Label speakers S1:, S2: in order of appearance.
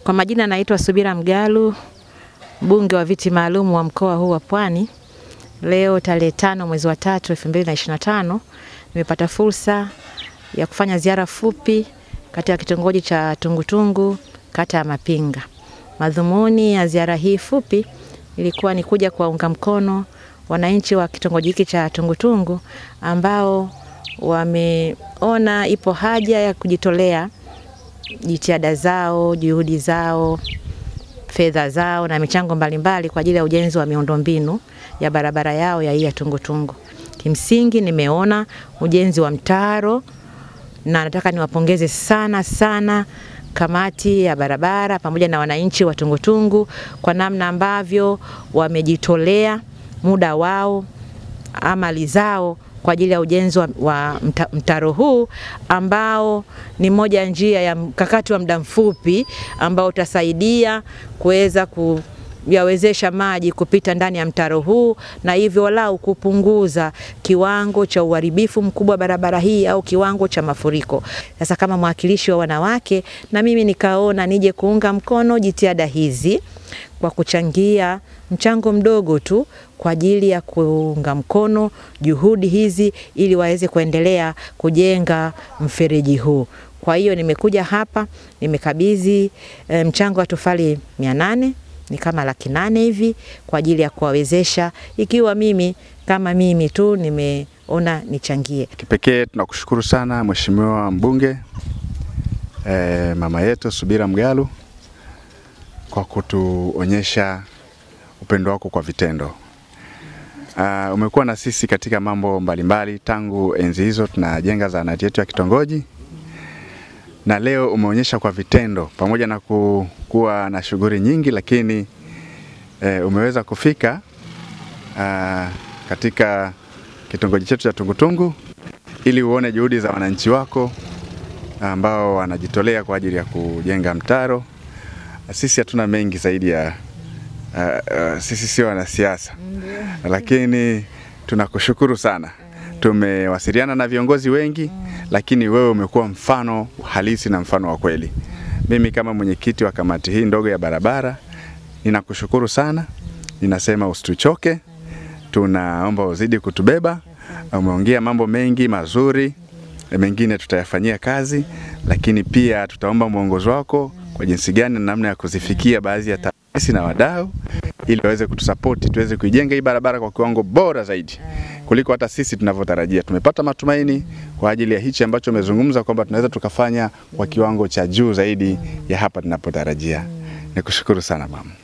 S1: Kwa majina naitwa Subira Mgalu, mbunge wa viti maalum wa mkoa huu wa Pwani. Leo tarehe 5 mwezi wa 3 2025 nimepata fursa ya kufanya ziara fupi katika kitongoji cha Tungutungu, kata ya Mapinga. Madhumuni ya ziara hii fupi ilikuwa ni kuja kuwaunga mkono wananchi wa kitongoji hiki cha Tungutungu ambao wameona ipo haja ya kujitolea jitihada zao, juhudi zao, fedha zao na michango mbalimbali kwa ajili ya ujenzi wa miundombinu ya barabara yao ya hii ya Tungutungu. Kimsingi nimeona ujenzi wa mtaro na nataka niwapongeze sana kamati ya barabara pamoja na wananchi wa Tungutungu kwa namna ambavyo wamejitolea muda wao, amali zao kwa ajili ya ujenzi wa mtaro huu ambao ni moja njia ya mkakati wa muda mfupi ambao utasaidia kuweza kuyawezesha maji kupita ndani ya mtaro huu na hivyo walau kupunguza kiwango cha uharibifu mkubwa barabara hii au kiwango cha mafuriko. Sasa kama mwakilishi wa wanawake na mimi nikaona nije kuunga mkono jitihada hizi kwa kuchangia mchango mdogo tu kwa ajili ya kuunga mkono juhudi hizi ili waweze kuendelea kujenga mfereji huu. Kwa hiyo nimekuja hapa, nimekabidhi mchango wa tofali 800, ni kama 800 hivi kwa ajili ya kuwawezesha, ikiwa mimi kama mimi tu nimeona nichangie.
S2: Kipekee tunakushukuru sana Mheshimiwa mbunge mama yetu Subira Mgalu kwa kutuonyesha upendo wako kwa vitendo. Umekuwa na sisi katika mambo mbalimbali tangu enzi hizo tunajenga zahanati yetu ya kitongoji, na leo umeonyesha kwa vitendo pamoja na kuwa na shughuli nyingi, lakini umeweza kufika katika kitongoji chetu cha Tungutungu ili uone juhudi za wananchi wako ambao wanajitolea kwa ajili ya kujenga mtaro. Sisi hatuna mengi zaidi ya sisi sio wanasiasa, lakini tunakushukuru sana. Tumewasiliana na viongozi wengi, lakini wewe umekuwa mfano halisi na mfano wa kweli. Mimi kama mwenyekiti wa kamati hii ndogo ya barabara ninakushukuru sana. Ninasema usituchoke, tunaomba uzidi kutubeba. Umeongea mambo mengi mazuri, mengine tutayafanyia kazi, lakini pia tutaomba mwongozo wako kwa jinsi gani na namna ya kuzifikia baadhi ya taasisi na wadau ili waweze kutusupport tuweze kuijenga hii barabara kwa kiwango bora zaidi kuliko hata sisi tunavyotarajia. Tumepata matumaini kwa ajili ya hichi ambacho umezungumza kwamba tunaweza tukafanya kwa kiwango cha juu zaidi ya hapa tunapotarajia. Nikushukuru sana mama.